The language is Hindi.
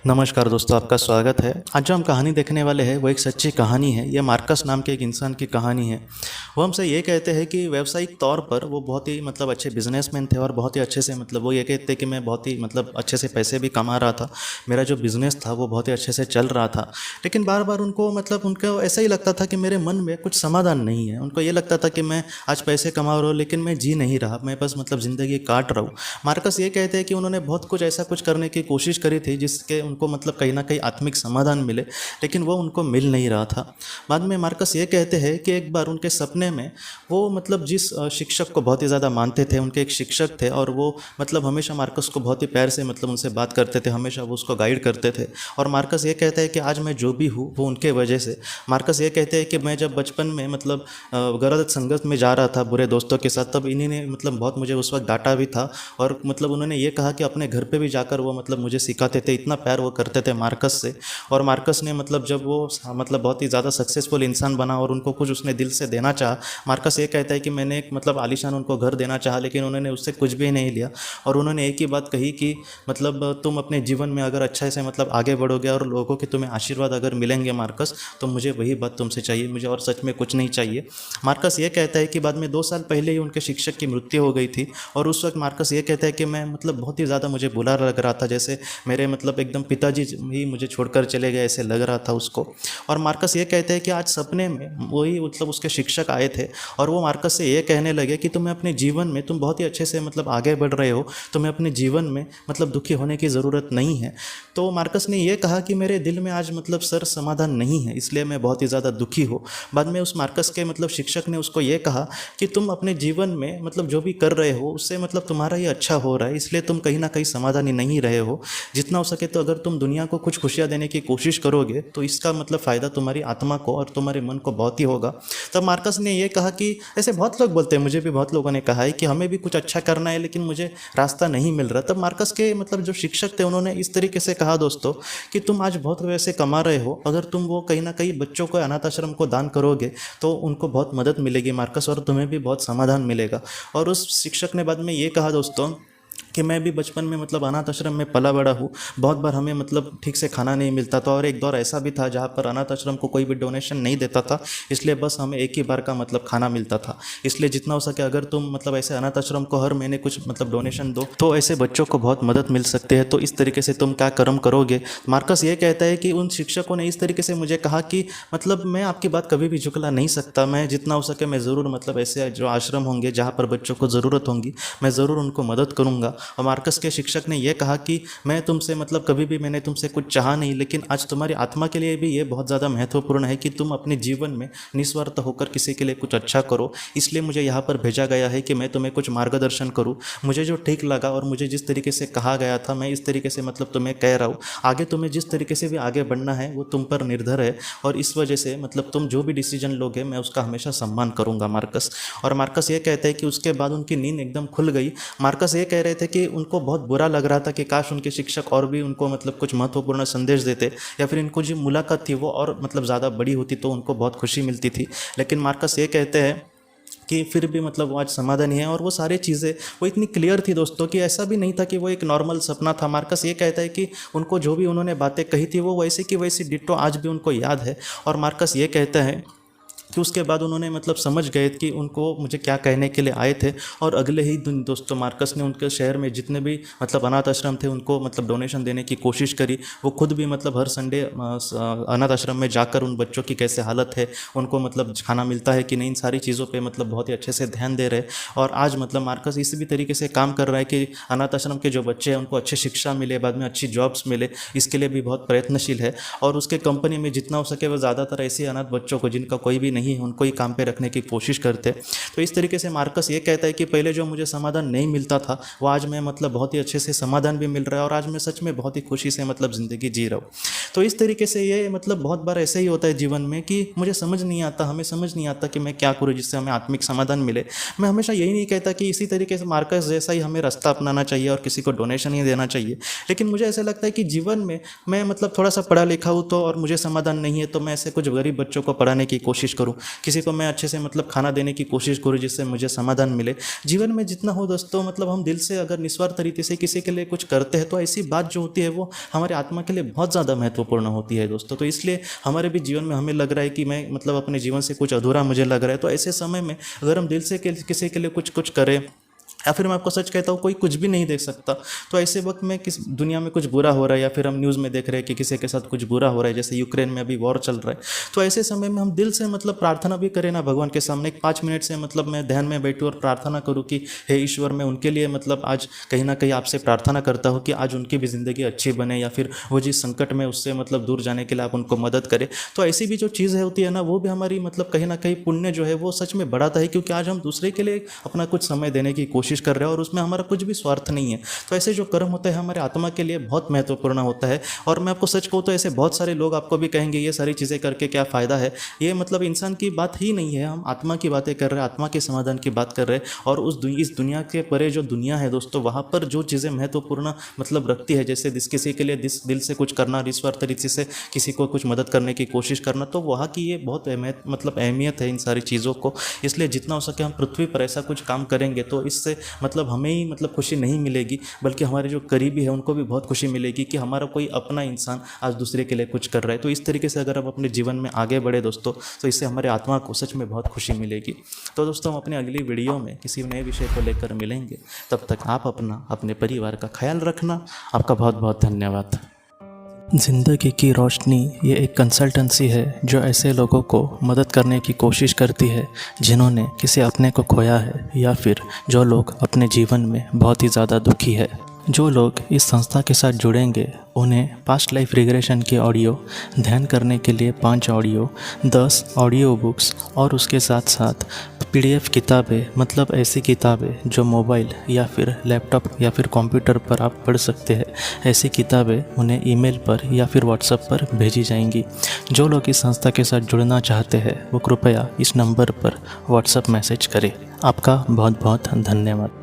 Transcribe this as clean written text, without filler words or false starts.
नमस्कार दोस्तों, आपका स्वागत है। आज जो हम कहानी देखने वाले हैं वो एक सच्ची कहानी है। ये मार्कस नाम के एक इंसान की कहानी है। वो हमसे ये कहते हैं कि व्यावसायिक तौर पर वो बहुत ही अच्छे बिजनेसमैन थे और बहुत ही अच्छे से वो ये कहते हैं कि मैं बहुत ही अच्छे से पैसे भी कमा रहा था। मेरा जो बिज़नेस था वो बहुत ही अच्छे से चल रहा था। लेकिन बार बार उनको ऐसा ही लगता था कि मेरे मन में कुछ समाधान नहीं है। उनको ये लगता था कि मैं आज पैसे कमा रहा हूँ लेकिन मैं जी नहीं रहा, मैं बस ज़िंदगी काट रहा हूँ। मार्कस ये कहते हैं कि उन्होंने बहुत कुछ ऐसा कुछ करने की कोशिश करी थी जिसके उनको कहीं ना कहीं आत्मिक समाधान मिले, लेकिन वो उनको मिल नहीं रहा था। बाद में मार्कस ये कहते हैं कि एक बार उनके सपने में वो जिस शिक्षक को बहुत ही ज़्यादा मानते थे, उनके एक शिक्षक थे और वो हमेशा मार्कस को बहुत ही प्यार से उनसे बात करते थे, हमेशा वो उसको गाइड करते थे। और मार्कस ये कहते हैं कि आज मैं जो भी हूँ वो उनके वजह से। मार्कस ये कहते हैं कि मैं जब बचपन में गलत संगत में जा रहा था बुरे दोस्तों के साथ, तब इन्हीं ने बहुत मुझे उस वक्त डांटा भी था। और उन्होंने ये कहा कि अपने घर पे भी जाकर वो मुझे सिखाते थे, इतना प्यार वो करते थे मार्कस से। और मार्कस ने जब वो बहुत ही ज़्यादा सक्सेसफुल इंसान बना और उनको कुछ उसने दिल से देना चाहा। मार्कस ये कहता है कि मैंने एक आलीशान उनको घर देना चाहा, लेकिन उन्होंने उससे कुछ भी नहीं लिया। और उन्होंने एक ही बात कही कि तुम अपने जीवन में अगर अच्छे से आगे बढ़ोगे और लोगों के तुम्हें आशीर्वाद अगर मिलेंगे मार्कस, तो मुझे वही बात तुमसे चाहिए, मुझे और सच में कुछ नहीं चाहिए। मार्कस ये कहता है कि बाद में 2 साल पहले ही उनके शिक्षक की मृत्यु हो गई थी। और उस वक्त मार्कस ये कहता है कि मैं बहुत ही ज़्यादा मुझे बुरा लग रहा था, जैसे मेरे एकदम पिताजी ही मुझे छोड़कर चले गए ऐसे लग रहा था उसको। और मार्कस ये कहते हैं कि आज सपने में वही उसके शिक्षक आए थे और वो मार्कस से ये कहने लगे कि तुम्हें अपने जीवन में तुम बहुत ही अच्छे से आगे बढ़ रहे हो, तुम्हें अपने जीवन में दुखी होने की ज़रूरत नहीं है। तो मार्कस ने ये कहा कि मेरे दिल में आज सर समाधान नहीं है, इसलिए मैं बहुत ही ज़्यादा दुखी हूँ। बाद में उस मार्कस के शिक्षक ने उसको ये कहा कि तुम अपने जीवन में जो भी कर रहे हो उससे तुम्हारा ही अच्छा हो रहा है, इसलिए तुम कहीं ना कहीं समाधानी नहीं रहे हो। जितना हो सके तो अगर तुम दुनिया को कुछ खुशियाँ देने की कोशिश करोगे तो इसका फ़ायदा तुम्हारी आत्मा को और तुम्हारे मन को बहुत ही होगा। तब मार्कस ने ये कहा कि ऐसे बहुत लोग बोलते हैं, मुझे भी बहुत लोगों ने कहा है कि हमें भी कुछ अच्छा करना है लेकिन मुझे रास्ता नहीं मिल रहा। तब मार्कस के जो शिक्षक थे उन्होंने इस तरीके से कहा दोस्तों कि तुम आज बहुत पैसे कमा रहे हो, अगर तुम वो कहीं ना कहीं बच्चों को अनाथ आश्रम को दान करोगे तो उनको बहुत मदद मिलेगी मार्कस, और तुम्हें भी बहुत समाधान मिलेगा। और उस शिक्षक ने बाद में ये कहा दोस्तों कि मैं भी बचपन में अनाथ आश्रम में पला बड़ा हूँ। बहुत बार हमें ठीक से खाना नहीं मिलता था और एक दौर ऐसा भी था जहाँ पर अनाथ आश्रम को कोई भी डोनेशन नहीं देता था, इसलिए बस हमें एक ही बार का खाना मिलता था। इसलिए जितना हो सके अगर तुम ऐसे अनाथ आश्रम को हर महीने कुछ डोनेशन दो तो ऐसे बच्चों को बहुत मदद मिल सकती है। तो इस तरीके से तुम क्या कर्म करोगे। मार्कस ये कहता है कि उन शिक्षकों ने इस तरीके से मुझे कहा कि मैं आपकी बात कभी भी झुकला नहीं सकता, मैं जितना हो सके मैं ज़रूर ऐसे जो आश्रम होंगे जहाँ पर बच्चों को ज़रूरत होंगी मैं ज़रूर उनको मदद करूँगा। और मार्कस के शिक्षक ने यह कहा कि मैं तुमसे कभी भी मैंने तुमसे कुछ चाहा नहीं, लेकिन आज तुम्हारी आत्मा के लिए भी ये बहुत ज़्यादा महत्वपूर्ण है कि तुम अपने जीवन में निस्वार्थ होकर किसी के लिए कुछ अच्छा करो। इसलिए मुझे यहाँ पर भेजा गया है कि मैं तुम्हें कुछ मार्गदर्शन करूँ। मुझे जो ठीक लगा और मुझे जिस तरीके से कहा गया था मैं इस तरीके से तुम्हें कह रहा हूँ। आगे तुम्हें जिस तरीके से भी आगे बढ़ना है वो तुम पर निर्भर है, और इस वजह से तुम जो भी डिसीजन लोगे मैं उसका हमेशा सम्मान करूँगा मार्कस। और मार्कस ये कहते हैं कि उसके बाद उनकी नींद एकदम खुल गई। मार्कस ये कह रहे थे कि उनको बहुत बुरा लग रहा था कि काश उनके शिक्षक और भी उनको कुछ महत्वपूर्ण संदेश देते, या फिर इनको जो मुलाकात थी वो और ज़्यादा बड़ी होती तो उनको बहुत खुशी मिलती थी। लेकिन मार्कस ये कहते हैं कि फिर भी वो आज समाधान ही है। और वो सारी चीज़ें वो इतनी क्लियर थी दोस्तों कि ऐसा भी नहीं था कि वो एक नॉर्मल सपना था। मार्कस ये कहता है कि उनको जो भी उन्होंने बातें कही थी वो वैसे की वैसी डिट्टो आज भी उनको याद है। और मार्कस ये कहता है कि उसके बाद उन्होंने समझ गए कि उनको मुझे क्या कहने के लिए आए थे। और अगले ही दिन दोस्तों मार्कस ने उनके शहर में जितने भी अनाथ आश्रम थे उनको डोनेशन देने की कोशिश करी। वो खुद भी हर संडे अनाथ आश्रम में जाकर उन बच्चों की कैसे हालत है, उनको खाना मिलता है कि नहीं, इन सारी चीज़ों पे बहुत ही अच्छे से ध्यान दे रहे। और आज मार्कस इस भी तरीके से काम कर रहा है कि अनाथ आश्रम के जो बच्चे हैं उनको अच्छी शिक्षा मिले, बाद में अच्छी जॉब्स मिले, इसके लिए भी बहुत प्रयत्नशील है। और उसके कंपनी में जितना हो सके वो ज़्यादातर ऐसे अनाथ बच्चों को जिनका कोई भी नहीं है उनको ही काम पे रखने की कोशिश करते। तो इस तरीके से मार्कस ये कहता है कि पहले जो मुझे समाधान नहीं मिलता था वो आज मैं बहुत ही अच्छे से समाधान भी मिल रहा है, और आज मैं सच में बहुत ही खुशी से ज़िंदगी जी रहा हूँ। तो इस तरीके से ये मतलब बहुत बार ऐसे ही होता है जीवन में कि मुझे समझ नहीं आता, हमें समझ नहीं आता कि मैं क्या करूँ जिससे हमें आत्मिक समाधान मिले। मैं हमेशा यही नहीं कहता कि इसी तरीके से मार्कस जैसा ही हमें रास्ता अपनाना चाहिए और किसी को डोनेशन ही देना चाहिए, लेकिन मुझे ऐसा लगता है कि जीवन में मैं मतलब थोड़ा सा पढ़ा लिखा हूँ तो और मुझे समाधान नहीं है तो मैं ऐसे कुछ गरीब बच्चों को पढ़ाने की कोशिश करूँ, किसी को मैं अच्छे से मतलब खाना देने की कोशिश करूँ जिससे मुझे समाधान मिले। जीवन में जितना हो दोस्तों, मतलब हम दिल से अगर निस्वार्थ तरीके से किसी के लिए कुछ करते हैं तो ऐसी बात जो होती है वो हमारे आत्मा के लिए बहुत ज़्यादा महत्वपूर्ण होती है दोस्तों। तो इसलिए हमारे भी जीवन में हमें लग रहा है कि मैं मतलब अपने जीवन से कुछ अधूरा मुझे लग रहा है, तो ऐसे समय में अगर हम दिल से किसी के लिए कुछ कुछ करें, या फिर मैं आपको सच कहता हूँ कोई कुछ भी नहीं देख सकता, तो ऐसे वक्त में किस दुनिया में कुछ बुरा हो रहा है या फिर हम न्यूज़ में देख रहे हैं कि किसी के साथ कुछ बुरा हो रहा है, जैसे यूक्रेन में अभी वॉर चल रहा है, तो ऐसे समय में हम दिल से मतलब प्रार्थना भी करें ना भगवान के सामने, 5 मिनट से मतलब मैं ध्यान में बैठूँ और प्रार्थना करूँ कि हे ईश्वर, मैं उनके लिए मतलब आज कहीं ना कहीं आपसे प्रार्थना करता हूँ कि आज उनकी भी ज़िंदगी अच्छी बने, या फिर वो जिस संकट में उससे मतलब दूर जाने के लिए आप उनको मदद करें। तो ऐसी भी जो चीज़ है होती है ना, वो भी हमारी मतलब कहीं ना कहीं पुण्य जो है वो सच में बढ़ाता है, क्योंकि आज हम दूसरे के लिए अपना कुछ समय देने की कोशिश कर रहे हैं और उसमें हमारा कुछ भी स्वार्थ नहीं है। तो ऐसे जो कर्म होता है हमारे आत्मा के लिए बहुत महत्वपूर्ण होता है। और मैं आपको सच कहूँ तो ऐसे बहुत सारे लोग आपको भी कहेंगे ये सारी चीज़ें करके क्या फ़ायदा है, ये मतलब इंसान की बात ही नहीं है, हम आत्मा की बातें कर रहे हैं, आत्मा के समाधान की बात कर रहे हैं। और इस दुनिया के परे जो दुनिया है दोस्तों, वहाँ पर जो चीज़ें महत्वपूर्ण मतलब रखती है, जैसे किसी के लिए दिल से कुछ करना, निस्वार्थ तरीके से किसी को कुछ मदद करने की कोशिश करना, तो वहाँ की ये बहुत अहमियत है इन सारी चीज़ों को। इसलिए जितना हो सके हम पृथ्वी पर ऐसा कुछ काम करेंगे तो इससे मतलब हमें ही मतलब खुशी नहीं मिलेगी, बल्कि हमारे जो करीबी है उनको भी बहुत खुशी मिलेगी कि हमारा कोई अपना इंसान आज दूसरे के लिए कुछ कर रहा है। तो इस तरीके से अगर हम अपने जीवन में आगे बढ़े दोस्तों, तो इससे हमारे आत्मा को सच में बहुत खुशी मिलेगी। तो दोस्तों, हम अपने अगली वीडियो में किसी नए विषय को लेकर मिलेंगे। तब तक आप अपने परिवार का ख्याल रखना। आपका बहुत बहुत धन्यवाद। ज़िंदगी की रोशनी ये एक कंसल्टेंसी है जो ऐसे लोगों को मदद करने की कोशिश करती है जिन्होंने किसी अपने को खोया है, या फिर जो लोग अपने जीवन में बहुत ही ज़्यादा दुखी है। जो लोग इस संस्था के साथ जुड़ेंगे उन्हें पास्ट लाइफ रिग्रेशन के ऑडियो, ध्यान करने के लिए 5 ऑडियो, 10 ऑडियो बुक्स और उसके साथ साथ PDF किताबें, मतलब ऐसी किताबें जो मोबाइल या फिर लैपटॉप या फिर कंप्यूटर पर आप पढ़ सकते हैं, ऐसी किताबें उन्हें ईमेल पर या फिर व्हाट्सएप पर भेजी जाएंगी। जो लोग इस संस्था के साथ जुड़ना चाहते हैं वो कृपया इस नंबर पर व्हाट्सएप मैसेज करें। आपका बहुत बहुत धन्यवाद।